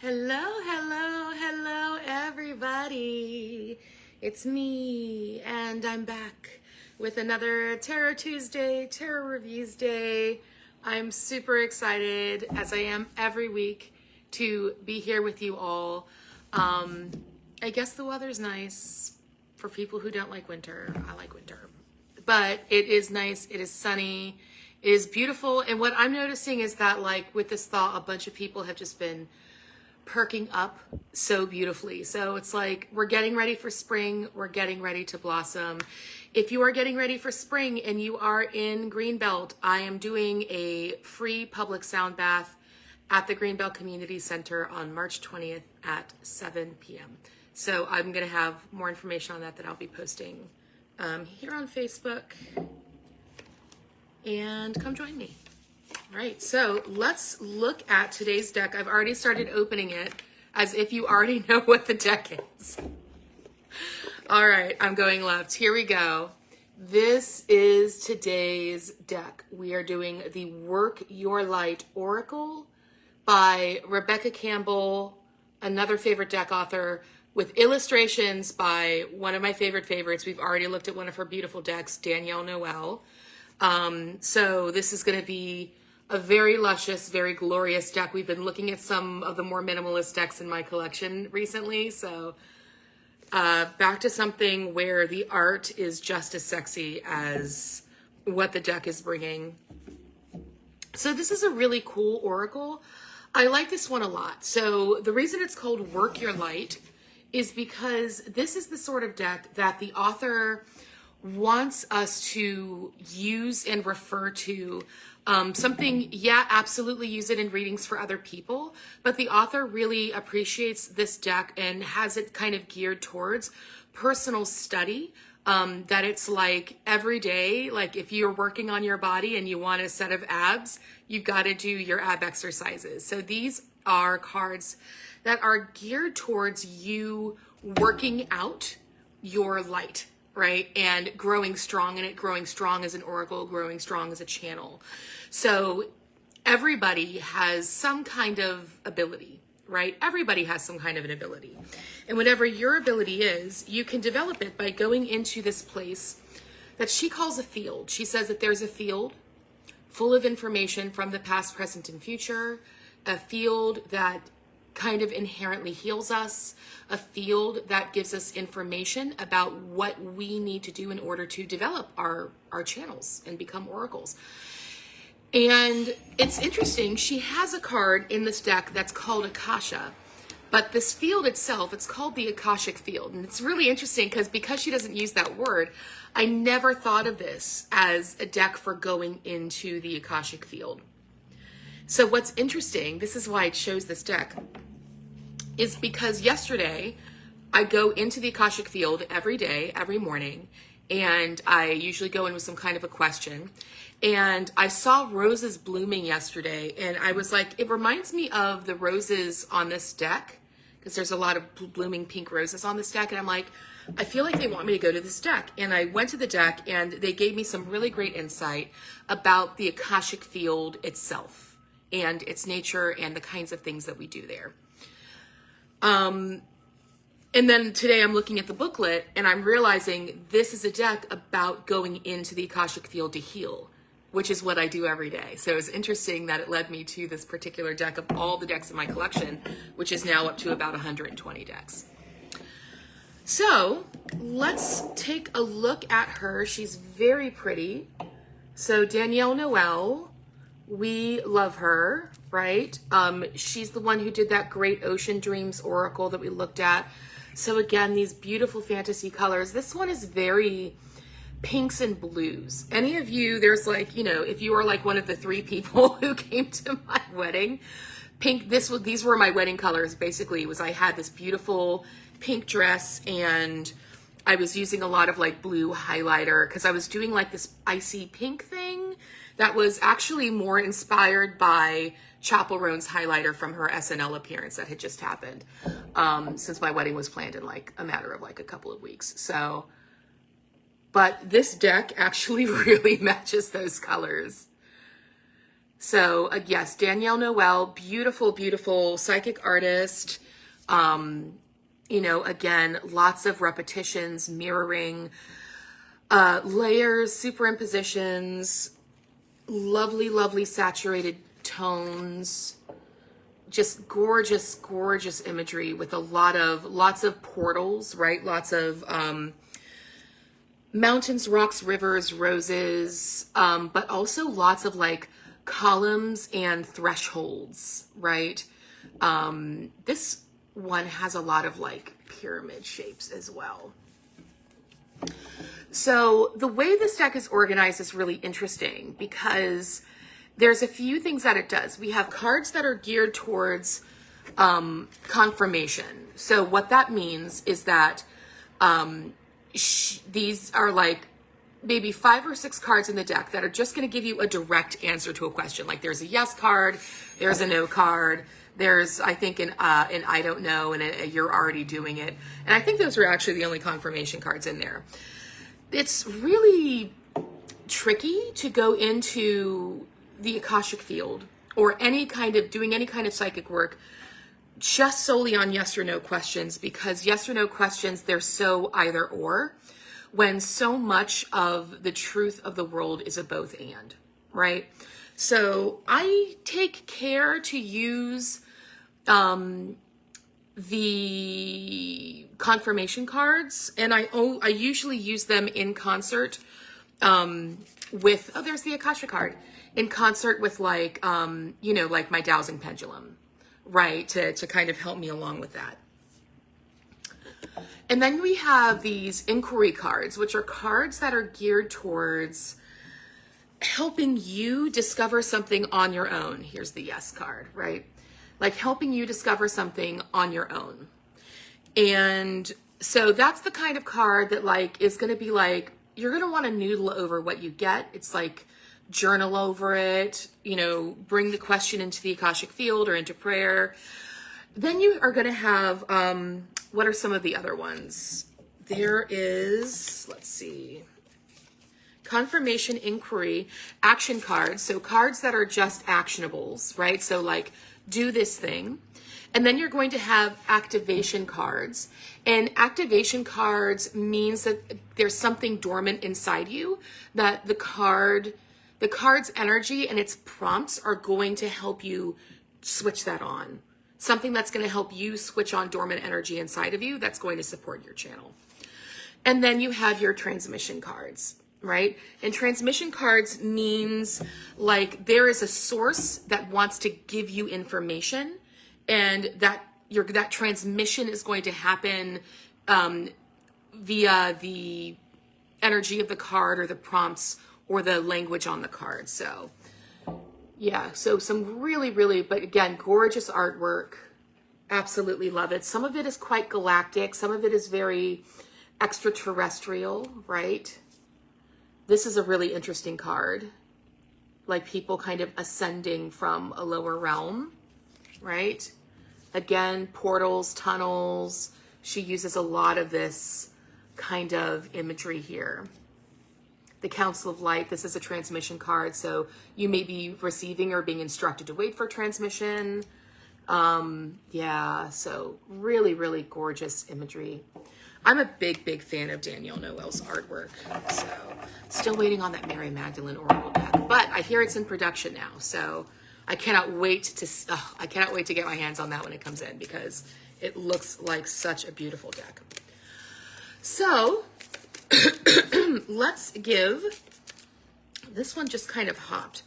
Hello, hello, hello, everybody. It's me, and I'm back with another Tarot Tuesday, Tarot Reviews Day. I'm super excited, as I am every week, to be here with you all. I guess the weather's nice for people who don't like winter. I like winter. But it is nice, it is sunny, it is beautiful, and what I'm noticing is that, like, with this thaw, a bunch of people have just been perking up so beautifully. So it's like we're getting ready for spring, we're getting ready to blossom. If you are getting ready for spring and you are in Greenbelt, I am doing a free public sound bath at the Greenbelt Community Center on March 20th at 7 p.m. So I'm going to have more information on that I'll be posting here on Facebook. And come join me. All right, so let's look at today's deck. I've already started opening it as if you already know what the deck is. All right, I'm going left. Here we go. This is today's deck. We are doing the Work Your Light Oracle by Rebecca Campbell, another favorite deck author, with illustrations by one of my favorites. We've already looked at one of her beautiful decks, Danielle Noel. So this is going to be a very luscious, very glorious deck. We've been looking at some of the more minimalist decks in my collection recently. So back to something where the art is just as sexy as what the deck is bringing. So this is a really cool oracle. I like this one a lot. So the reason it's called Work Your Light is because this is the sort of deck that the author wants us to use and refer to something, absolutely use it in readings for other people, but the author really appreciates this deck and has it kind of geared towards personal study, that it's like every day, like if you're working on your body and you want a set of abs, you've got to do your ab exercises. So these are cards that are geared towards you working out your light, right? And growing strong in it, growing strong as an oracle, growing strong as a channel. So everybody has some kind of ability, right? Everybody has some kind of an ability. And whatever your ability is, you can develop it by going into this place that she calls a field. She says that there's a field full of information from the past, present, and future, a field that kind of inherently heals us, a field that gives us information about what we need to do in order to develop our channels and become oracles. And it's interesting, she has a card in this deck that's called Akasha, but this field itself, it's called the Akashic field. And it's really interesting because she doesn't use that word, I never thought of this as a deck for going into the Akashic field. So what's interesting, this is why I chose this deck, is because yesterday I go into the Akashic field every day, every morning, and I usually go in with some kind of a question. And I saw roses blooming yesterday, and I was like, it reminds me of the roses on this deck, because there's a lot of blooming pink roses on this deck, and I'm like, I feel like they want me to go to this deck. And I went to the deck, and they gave me some really great insight about the Akashic field itself, and its nature, and the kinds of things that we do there. And then today I'm looking at the booklet and I'm realizing this is a deck about going into the Akashic field to heal, which is what I do every day. So it's interesting that it led me to this particular deck of all the decks in my collection, which is now up to about 120 decks. So let's take a look at her. She's very pretty. So Danielle Noel, we love her, right? She's the one who did that great Ocean Dreams Oracle that we looked at. So again, these beautiful fantasy colors. This one is very pinks and blues. Any of you, there's like, you know, if you are like one of the 3 people who came to my wedding, these were my wedding colors. Basically, I had this beautiful pink dress and I was using a lot of like blue highlighter because I was doing like this icy pink thing that was actually more inspired by Chapel Roan's highlighter from her SNL appearance that had just happened, since my wedding was planned in like a matter of like a couple of weeks. So, but this deck actually really matches those colors. So yes, Danielle Noel, beautiful, beautiful psychic artist. You know, again, lots of repetitions, mirroring, layers, superimpositions, lovely, lovely saturated tones, just gorgeous, gorgeous imagery with lots of portals, right? Lots of mountains, rocks, rivers, roses, but also lots of like columns and thresholds, right? This one has a lot of like pyramid shapes as well. So the way this deck is organized is really interesting because there's a few things that it does. We have cards that are geared towards confirmation. So what that means is that these are like maybe 5 or 6 cards in the deck that are just going to give you a direct answer to a question. Like there's a yes card, there's a no card, there's I think an I don't know, and you're already doing it. And I think those are actually the only confirmation cards in there. It's really tricky to go into the Akashic field or doing any kind of psychic work just solely on yes or no questions, because yes or no questions, they're so either or, when so much of the truth of the world is a both and, right? So I take care to use the confirmation cards, and I usually use them in concert with, oh, there's the Akasha card, in concert with like, you know, like my dowsing pendulum, right? To kind of help me along with that. And then we have these inquiry cards, which are cards that are geared towards helping you discover something on your own. Here's the yes card, right? Like helping you discover something on your own. And so that's the kind of card that like is going to be like, you're going to want to noodle over what you get. It's like journal over it, you know, bring the question into the Akashic field or into prayer. Then you are going to have, what are some of the other ones? There is, let's see, confirmation, inquiry, action cards. So cards that are just actionables, right? So like, do this thing. And then you're going to have activation cards. And activation cards means that there's something dormant inside you that the card's energy and its prompts are going to help you switch that on. Something that's going to help you switch on dormant energy inside of you that's going to support your channel. And then you have your transmission cards, right? And transmission cards means like there is a source that wants to give you information, and that transmission is going to happen via the energy of the card or the prompts or the language on the card. So yeah, so some really, really, but again, gorgeous artwork. Absolutely love it. Some of it is quite galactic. Some of it is very extraterrestrial, right? This is a really interesting card. Like people kind of ascending from a lower realm, right? Again, portals, tunnels. She uses a lot of this kind of imagery here. The Council of Light, this is a transmission card, so you may be receiving or being instructed to wait for transmission. Yeah, so really, really gorgeous imagery. I'm a big, big fan of Danielle Noel's artwork, so still waiting on that Mary Magdalene Oracle deck, but I hear it's in production now, so I cannot wait to get my hands on that when it comes in, because it looks like such a beautiful deck. So let's give, this one just kind of hopped.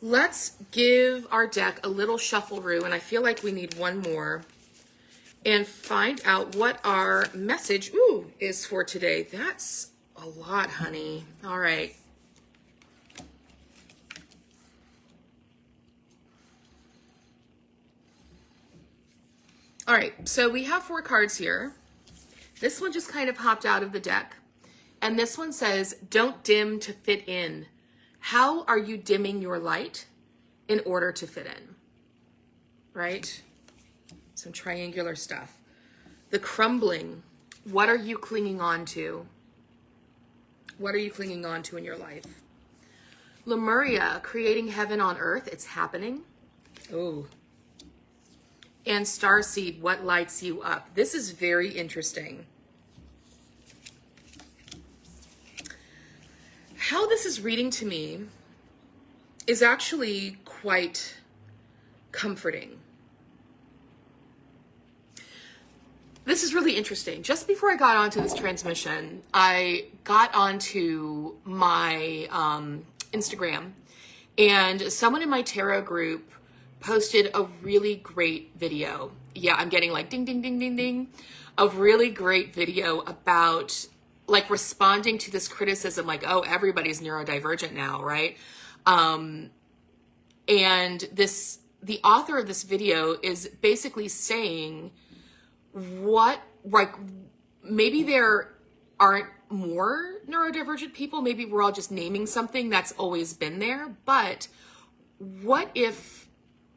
Let's give our deck a little shuffle-roo, and I feel like we need one more, and find out what our message is for today. That's a lot, honey. All right. All right, so we have 4 cards here. This one just kind of hopped out of the deck. And this one says, don't dim to fit in. How are you dimming your light in order to fit in? Right? Some triangular stuff. The crumbling. What are you clinging on to? What are you clinging on to in your life? Lemuria, creating heaven on earth, it's happening. Oh. And Starseed, what lights you up? This is very interesting. How this is reading to me is actually quite comforting. This is really interesting. Just before I got onto this transmission, I got onto my Instagram, and someone in my tarot group posted a really great video. Yeah, I'm getting like ding, ding, ding, ding, ding. A really great video about like responding to this criticism, like, oh, everybody's neurodivergent now, right? And the author of this video is basically saying like maybe there aren't more neurodivergent people. Maybe we're all just naming something that's always been there. But what if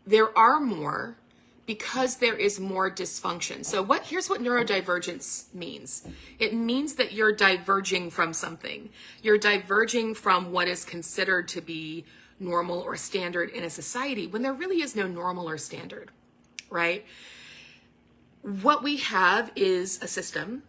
there are more because there is more dysfunction? So here's what neurodivergence means. It means that you're diverging from something. You're diverging from what is considered to be normal or standard in a society when there really is no normal or standard, right? What we have is a system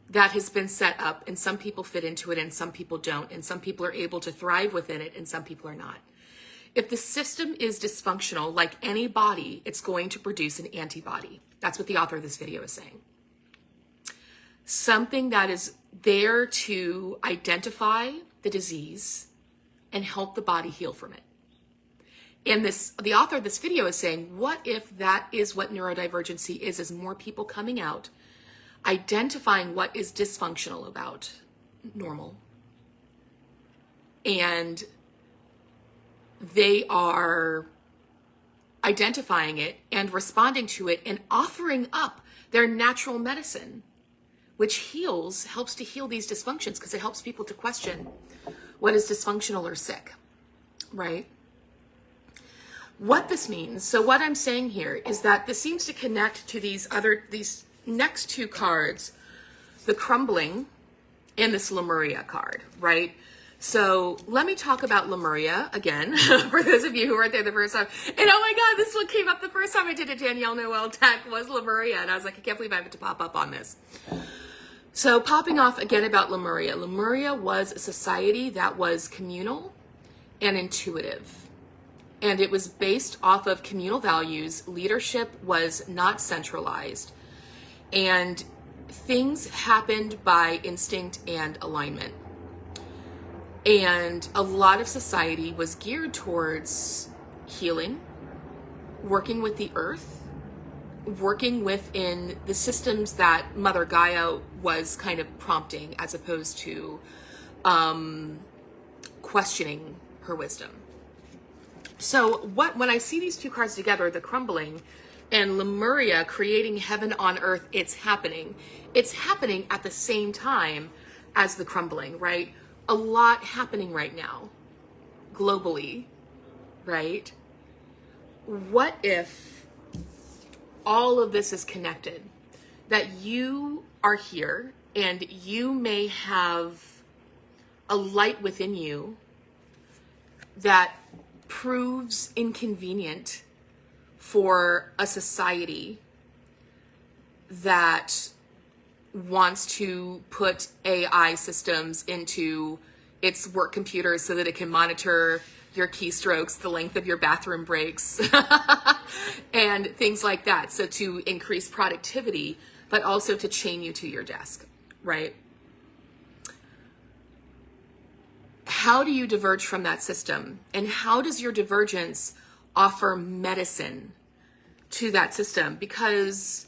that has been set up, and some people fit into it and some people don't, and some people are able to thrive within it and some people are not. If the system is dysfunctional, like any body, it's going to produce an antibody. That's what the author of this video is saying. Something that is there to identify the disease and help the body heal from it. And the author of this video is saying, what if that is what neurodivergency is more people coming out, identifying what is dysfunctional about normal, and they are identifying it and responding to it and offering up their natural medicine, which helps to heal these dysfunctions, because it helps people to question what is dysfunctional or sick, right? What this means, so what I'm saying here is that this seems to connect to these next two cards, the crumbling and this Lemuria card, right? So let me talk about Lemuria again, for those of you who weren't there the first time. And oh my God, this one came up the first time I did a Danielle Noel deck was Lemuria. And I was like, I can't believe I have to pop up on this. So popping off again about Lemuria. Lemuria was a society that was communal and intuitive. And it was based off of communal values. Leadership was not centralized. And things happened by instinct and alignment. And a lot of society was geared towards healing, working with the earth, working within the systems that Mother Gaia was kind of prompting, as opposed to questioning her wisdom. So when I see these two cards together, the crumbling and Lemuria, creating heaven on earth, it's happening. It's happening at the same time as the crumbling, right? A lot happening right now, globally, right? What if all of this is connected? That you are here and you may have a light within you that proves inconvenient for a society that wants to put AI systems into its work computers so that it can monitor your keystrokes, the length of your bathroom breaks, and things like that. So to increase productivity, but also to chain you to your desk, right? How do you diverge from that system? And how does your divergence offer medicine to that system? Because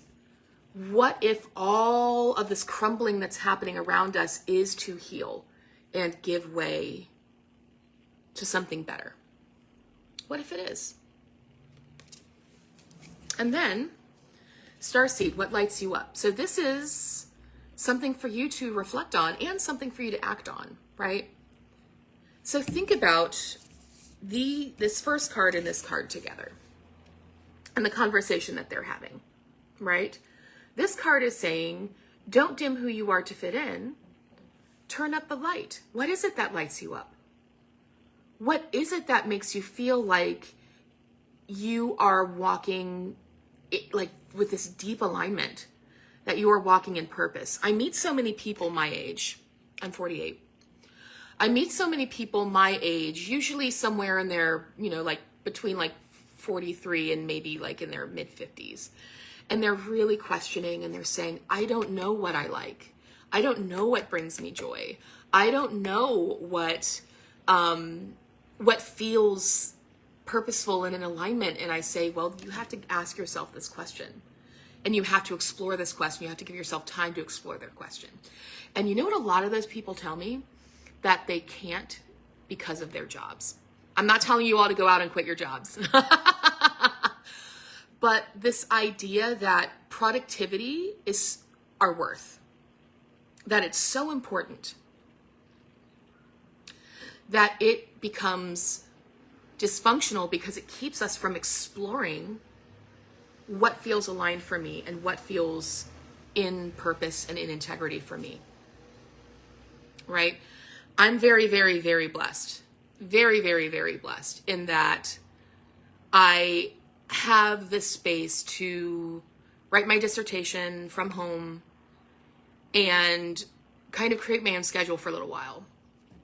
what if all of this crumbling that's happening around us is to heal and give way to something better? What if it is? And then, Starseed, what lights you up? So this is something for you to reflect on and something for you to act on, right? So think about this first card and this card together and the conversation that they're having, right? This card is saying, don't dim who you are to fit in. Turn up the light. What is it that lights you up? What is it that makes you feel like you are walking like with this deep alignment, that you are walking in purpose? I meet so many people my age. I'm 48. I meet so many people my age, usually somewhere in their, like between like 43 and maybe like in their mid 50s. And they're really questioning, and they're saying, I don't know what I like. I don't know what brings me joy. I don't know what feels purposeful and in alignment. And I say, well, you have to ask yourself this question, and you have to explore this question. You have to give yourself time to explore their question. And you know what a lot of those people tell me? That they can't because of their jobs. I'm not telling you all to go out and quit your jobs. But this idea that productivity is our worth, that it's so important that it becomes dysfunctional because it keeps us from exploring what feels aligned for me and what feels in purpose and in integrity for me, right? I'm very, very, very blessed. Very, very, very blessed in that I have this space to write my dissertation from home and kind of create my own schedule for a little while.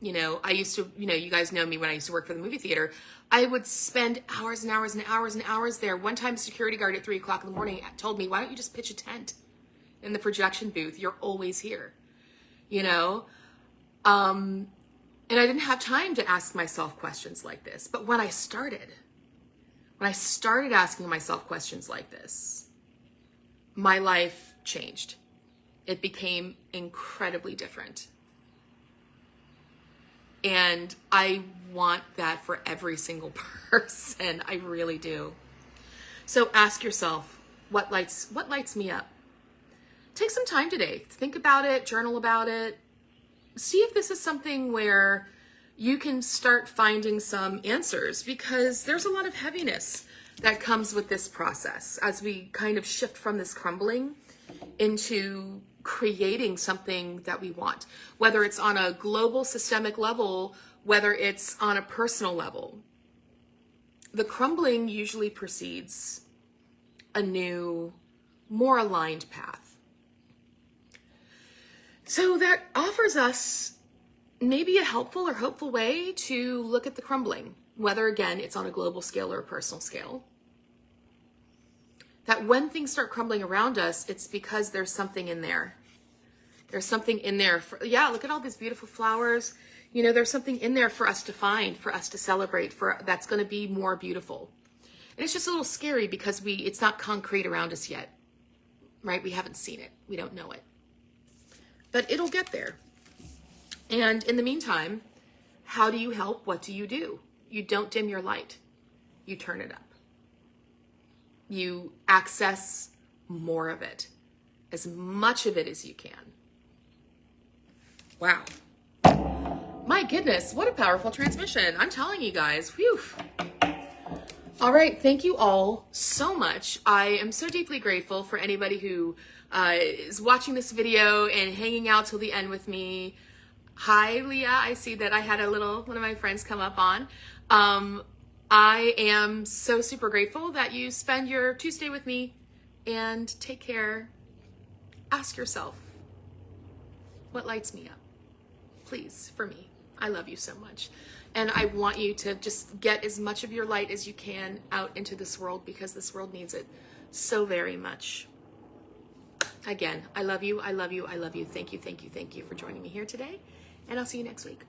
I used to, you guys know me when I used to work for the movie theater. I would spend hours and hours and hours and hours there. One time, security guard at 3 o'clock in the morning told me, why don't you just pitch a tent in the projection booth? You're always here, And I didn't have time to ask myself questions like this. But when I started asking myself questions like this, my life changed. It became incredibly different. And I want that for every single person. I really do. So ask yourself, what lights me up? Take some time today. Think about it, journal about it. See if this is something where you can start finding some answers, because there's a lot of heaviness that comes with this process as we kind of shift from this crumbling into creating something that we want, whether it's on a global systemic level, whether it's on a personal level. The crumbling usually precedes a new, more aligned path. So that offers us maybe a helpful or hopeful way to look at the crumbling, whether again it's on a global scale or a personal scale. That when things start crumbling around us, it's because there's something in there. There's something in there. Look at all these beautiful flowers. There's something in there for us to find, for us to celebrate, that's going to be more beautiful. And it's just a little scary because it's not concrete around us yet, right? We haven't seen it. We don't know it. But it'll get there. And in the meantime, how do you help? What do? You don't dim your light. You turn it up. You access more of it, as much of it as you can. Wow. My goodness, what a powerful transmission. I'm telling you guys, whew. All right, thank you all so much. I am so deeply grateful for anybody who is watching this video and hanging out till the end with me. Hi, Leah. I see that I had one of my friends come up on. I am so super grateful that you spend your Tuesday with me, and take care. Ask yourself, what lights me up? Please, for me. I love you so much. And I want you to just get as much of your light as you can out into this world, because this world needs it so very much. Again, I love you. I love you. I love you. Thank you. Thank you. Thank you for joining me here today. And I'll see you next week.